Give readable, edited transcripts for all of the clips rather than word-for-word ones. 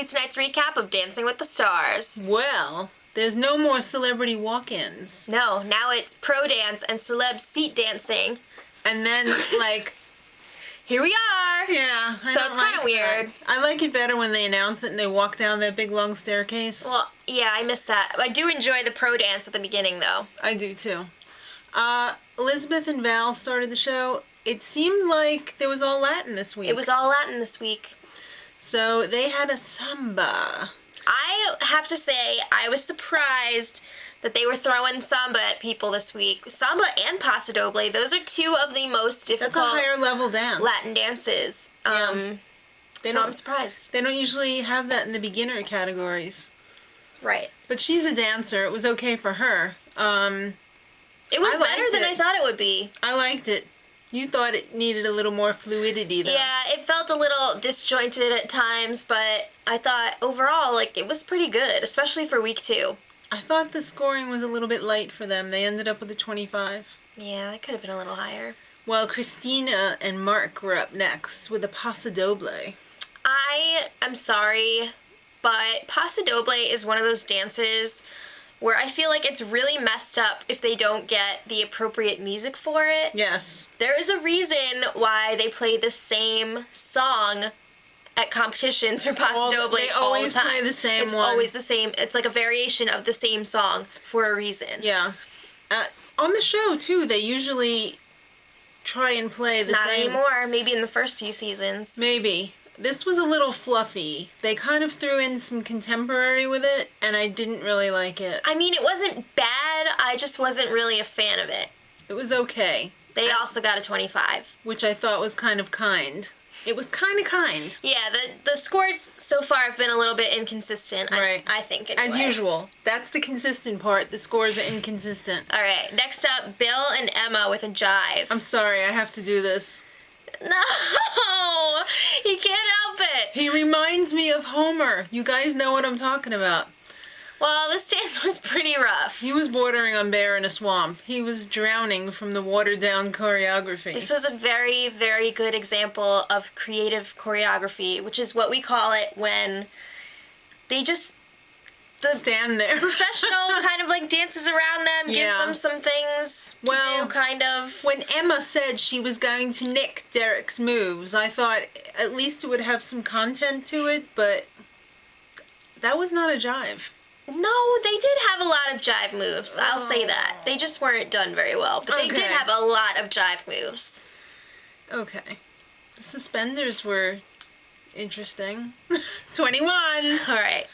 to tonight's recap of Dancing with the Stars. Well, there's no more celebrity walk-ins. No, now it's pro dance and celeb seat dancing. And then, like... Here we are! Yeah, So it's kind of weird. I like it better when they announce it and they walk down that big long staircase. Well, yeah, I missed that. I do enjoy the pro dance at the beginning, though. I do, too. Elizabeth and Val started the show. It seemed like there was all Latin this week. It was all Latin this week. So they had a samba. I have to say, I was surprised that they were throwing samba at people this week. Samba and Paso Doble, those are two of the most difficult... That's a higher level dance. Latin dances. Yeah. So I'm surprised. They don't usually have that in the beginner categories. Right. But she's a dancer. It was okay for her. It was better than I thought it would be. I liked it. You thought it needed a little more fluidity, though. Yeah, it felt a little disjointed at times, but I thought overall, like, it was pretty good, especially for week 2. I thought the scoring was a little bit light for them. They ended up with a 25. Yeah, it could have been a little higher. Well, Christina and Mark were up next with a Paso Doble. I am sorry, but Paso Doble is one of those dances where I feel like it's really messed up if they don't get the appropriate music for it. Yes. There is a reason why they play the same song at competitions for Paso Doble they all always the time. play the same it's one. always the same. It's like a variation of the same song for a reason. Yeah. On the show, too, they usually try and play the same... Not anymore. Maybe in the first few seasons. Maybe. This was a little fluffy. They kind of threw in some contemporary with it, and I didn't really like it. I mean, it wasn't bad. I just wasn't really a fan of it. It was okay. They also got a 25. Which I thought was kind of kind. It was kind of kind. Yeah, the scores so far have been a little bit inconsistent, Right. I think, anyway. As usual. That's the consistent part. The scores are inconsistent. All right, next up, Bill and Emma with a jive. I'm sorry, I have to do this. No! He can't help it! He reminds me of Homer. You guys know what I'm talking about. Well, this dance was pretty rough. He was bordering on bear in a swamp. He was drowning from the watered-down choreography. This was a very, very good example of creative choreography, which is what we call it when they just... stand there. Professional kind of like dances around them, gives them some things to do, kind of. When Emma said she was going to nick Derek's moves, I thought at least it would have some content to it, but that was not a jive. No, they did have a lot of jive moves. I'll say that. They just weren't done very well, but they did have a lot of jive moves. Okay. The suspenders were interesting. 21! All right.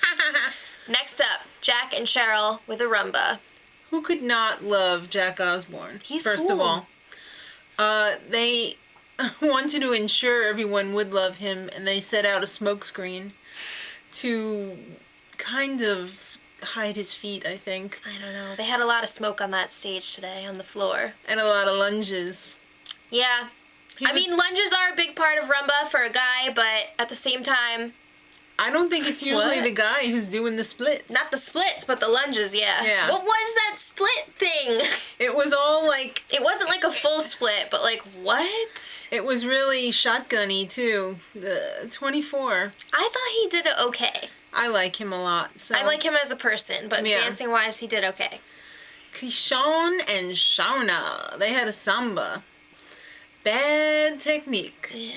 Next up, Jack and Cheryl with a rumba. Who could not love Jack Osborne? He's first cool. of all. They wanted to ensure everyone would love him, and they set out a smokescreen to kind of hide his feet, I think. I don't know. They had a lot of smoke on that stage today, on the floor. And a lot of lunges. Yeah. I mean, lunges are a big part of rumba for a guy, but at the same time... I don't think it's usually the guy who's doing the splits. Not the splits, but the lunges, yeah. Yeah. What was that split thing? It was all like... It wasn't like a full split, but like, what? It was really shotgunny, too. 24. I thought he did it okay. I like him a lot. So. I like him as a person, but dancing-wise, he did okay. Kishon and Shauna, they had a samba. Bad technique. Yeah.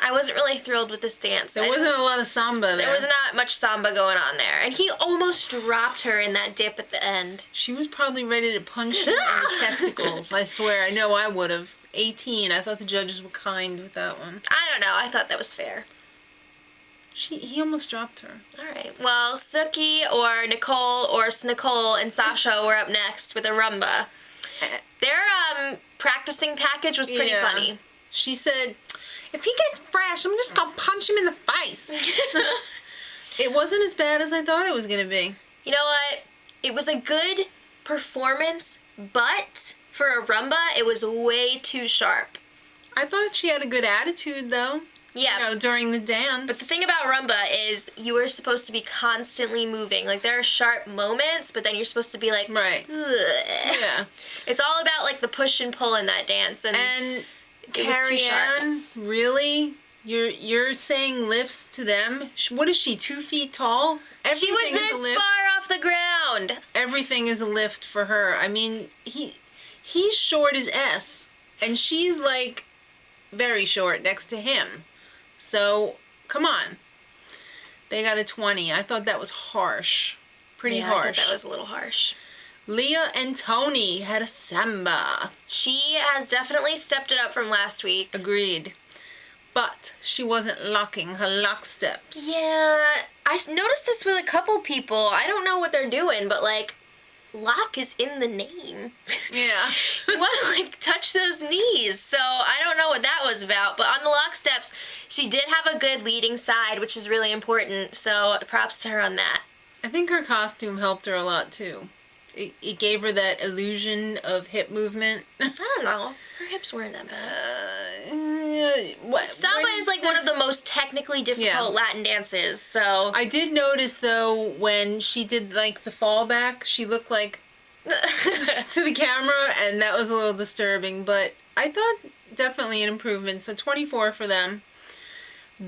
I wasn't really thrilled with this dance. There wasn't a lot of samba there. There was not much samba going on there. And he almost dropped her in that dip at the end. She was probably ready to punch him in the testicles. I swear, I know I would have. 18. I thought the judges were kind with that one. I don't know. I thought that was fair. He almost dropped her. All right. Well, Suki or Nicole or Nicole and Sasha were up next with a rumba. Their practicing package was pretty funny. She said, if he gets fresh, I'm just going to punch him in the face. It wasn't as bad as I thought it was going to be. You know what? It was a good performance, but for a rumba, it was way too sharp. I thought she had a good attitude, though. Yeah. You know, during the dance. But the thing about rumba is you are supposed to be constantly moving. Like, there are sharp moments, but then you're supposed to be like... Right. Ugh. Yeah. It's all about, like, the push and pull in that dance. And Carrie Ann, really? You're saying lifts to them? What is she, 2 feet tall? She was Everything is a this lift. far off the ground. Everything is a lift for her. I mean, he's short as S, and she's like very short next to him. So, come on. They got a 20. I thought that was harsh. Pretty Yeah, harsh. I thought that was a little harsh. Leah and Tony had a samba. She has definitely stepped it up from last week. Agreed. But she wasn't locking her lock steps. Yeah, I noticed this with a couple people. I don't know what they're doing, but like, lock is in the name. Yeah. You want to like touch those knees. So I don't know what that was about. But on the lock steps, she did have a good leading side, which is really important. So props to her on that. I think her costume helped her a lot too. It gave her that illusion of hip movement. I don't know. Her hips weren't that bad. What? Samba is like one of the most technically difficult Latin dances, so... I did notice though when she did like the fallback, she looked like to the camera, and that was a little disturbing, but I thought definitely an improvement. So 24 for them.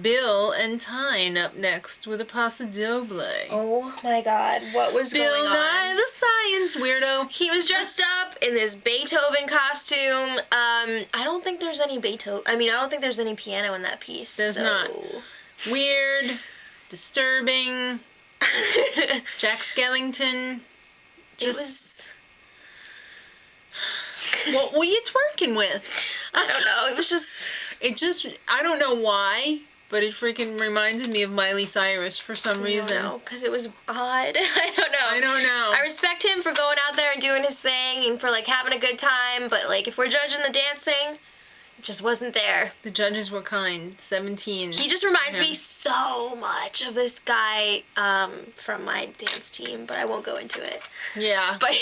Bill and Tyne up next with a paso doble. Oh my god, what was Bill going on? Nye the Science Weirdo. He was dressed up in this Beethoven costume. I don't think there's any Beethoven. I don't think there's any piano in that piece. There's not. Weird, disturbing. Jack Skellington. What were you twerking with? I don't know. It was just. I don't know why, but it freaking reminded me of Miley Cyrus for some reason. No, because it was odd. I don't know. I respect him for going out there and doing his thing and for like having a good time, but like if we're judging the dancing, it just wasn't there. The judges were kind. 17. He just reminds me so much of this guy from my dance team, but I won't go into it. Yeah. But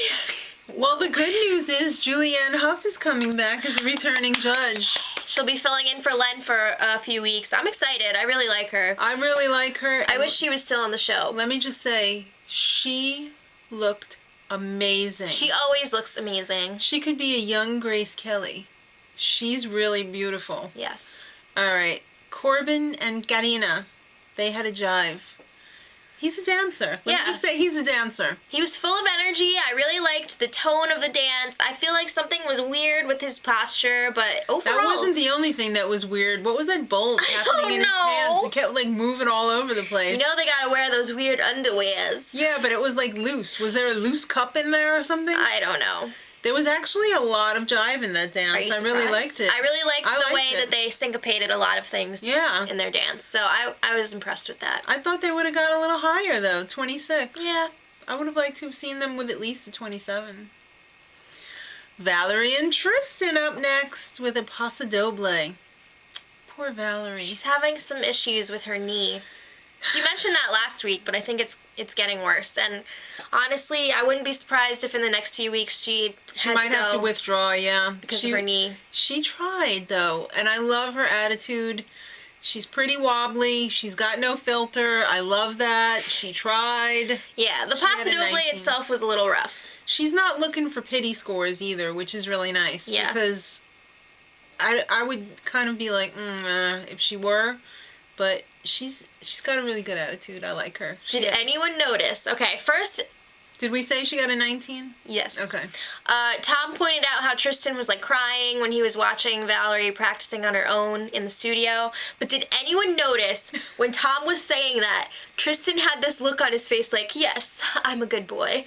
well, the good news is Julianne Hough is coming back as a returning judge. She'll be filling in for Len for a few weeks. I'm excited. I really like her. I really like her. I wish she was still on the show. Let me just say, she looked amazing. She always looks amazing. She could be a young Grace Kelly. She's really beautiful. Yes. All right. Corbin and Karina, they had a jive. He's a dancer. Let me just say he's a dancer. He was full of energy. I really liked the tone of the dance. I feel like something was weird with his posture, but overall... That wasn't the only thing that was weird. What was that bulge happening in his pants? It kept like moving all over the place. You know they gotta wear those weird underwears. Yeah, but it was like loose. Was there a loose cup in there or something? I don't know. There was actually a lot of jive in that dance. I really liked it. I really liked the way that they syncopated a lot of things in their dance. So I was impressed with that. I thought they would have got a little higher though, 26. Yeah. I would have liked to have seen them with at least a 27. Valerie and Tristan up next with a paso doble. Poor Valerie. She's having some issues with her knee. She mentioned that last week, but I think it's getting worse. And honestly, I wouldn't be surprised if in the next few weeks she might have to withdraw, yeah. Because of her knee. She tried, though, and I love her attitude. She's pretty wobbly. She's got no filter. I love that. She tried. Yeah, the paso doble itself was a little rough. She's not looking for pity scores either, which is really nice. Yeah. Because I would kind of be like, if she were, but she's got a really good attitude. I like her. Did anyone notice? Okay, first... Did we say she got a 19? Yes. Okay. Tom pointed out how Tristan was like crying when he was watching Valerie practicing on her own in the studio. But did anyone notice when Tom was saying that, Tristan had this look on his face like, yes, I'm a good boy.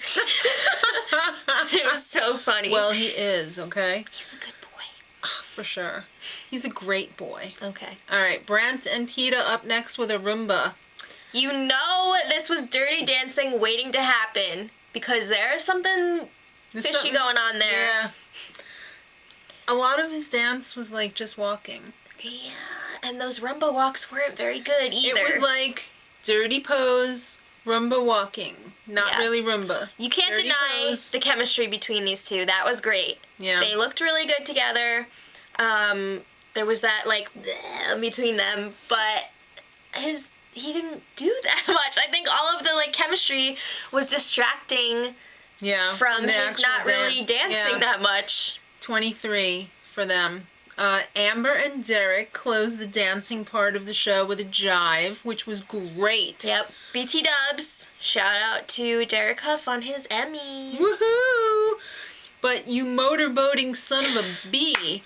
It was so funny. Well, he is, okay? He's a good boy. For sure. He's a great boy. Okay. All right, Brent and Peta up next with a Roomba. You know this was Dirty Dancing waiting to happen because there's something fishy going on there. Yeah. A lot of his dance was like just walking. Yeah, and those rumba walks weren't very good either. It was like dirty pose, Roomba walking. Not really Roomba. You can't deny the chemistry between these two. That was great. Yeah. They looked really good together. There was that like bleh between them, but he didn't do that much. I think all of the like chemistry was distracting from his not really dancing that much. 23 for them. Amber and Derek closed the dancing part of the show with a jive, which was great. Yep. BT Dubs. Shout out to Derek Huff on his Emmy. Woohoo! But you motorboating son of a bee,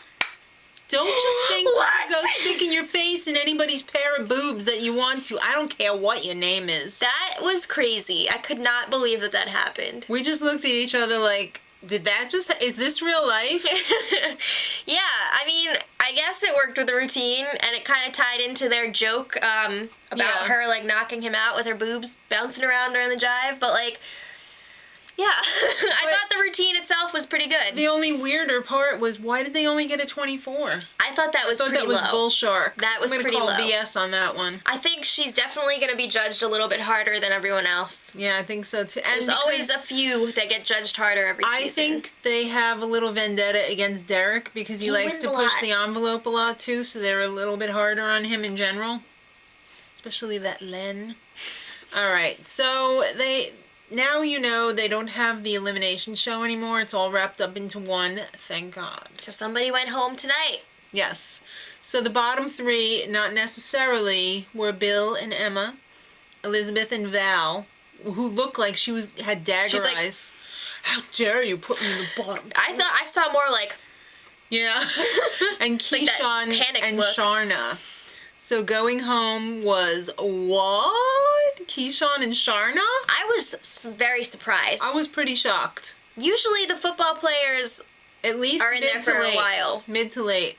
don't just think you What? go sticking your face in anybody's pair of boobs that you want to. I don't care what your name is. That was crazy. I could not believe that happened. We just looked at each other like, is this real life? Yeah, I mean, I guess it worked with the routine, and it kind of tied into their joke about Yeah. her, like, knocking him out with her boobs bouncing around during the jive, but, like, yeah. I thought the routine itself was pretty good. The only weirder part was, why did they only get a 24? I thought that was I thought pretty that was low. bull shark. That was I'm pretty gonna low. call BS on that one. I think she's definitely going to be judged a little bit harder than everyone else. Yeah, I think so too. And There's always a few that get judged harder every season. I think they have a little vendetta against Derek because he likes wins to a push lot. the envelope a lot too, so they're a little bit harder on him in general. Especially that Len. Alright, so now you know they don't have the elimination show anymore. It's all wrapped up into one, thank God. So somebody went home tonight. Yes. So the bottom three, not necessarily, were Bill and Emma, Elizabeth and Val, who looked like she had dagger She was like, eyes. How dare you put me in the bottom? I thought I saw more like Yeah. And Like that Keyshawn panic and look. Sharna. So going home was what? Keyshawn and Sharna? I was very surprised. I was pretty shocked. Usually the football players At least are in mid there to for late. a while. Mid to late.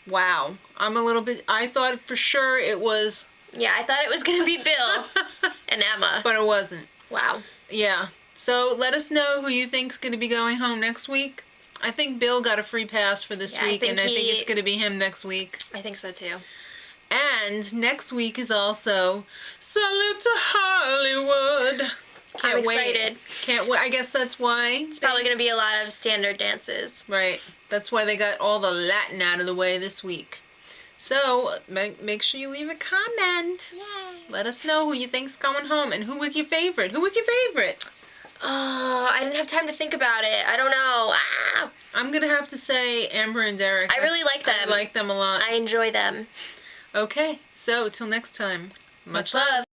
Wow. I'm a little bit. I thought for sure it was, Yeah, I thought it was gonna be Bill and Emma. but it wasn't. Wow. Yeah. So let us know who you think's going to be going home next week. I think Bill got a free pass for this Yeah, I week, think and I think he- it's going to be him next week. I think so too. And next week is also Salute to Hollywood. Can't I'm wait. excited. Can't wait. I guess that's why. It's probably gonna be a lot of standard dances. Right. That's why they got all the Latin out of the way this week. So make sure you leave a comment. Yay. Let us know who you think's going home and who was your favorite. Who was your favorite? Oh, I didn't have time to think about it. I don't know. Ah! I'm gonna have to say Amber and Derek. I really like them. I like them a lot. I enjoy them. Okay, so till next time. Much Much love.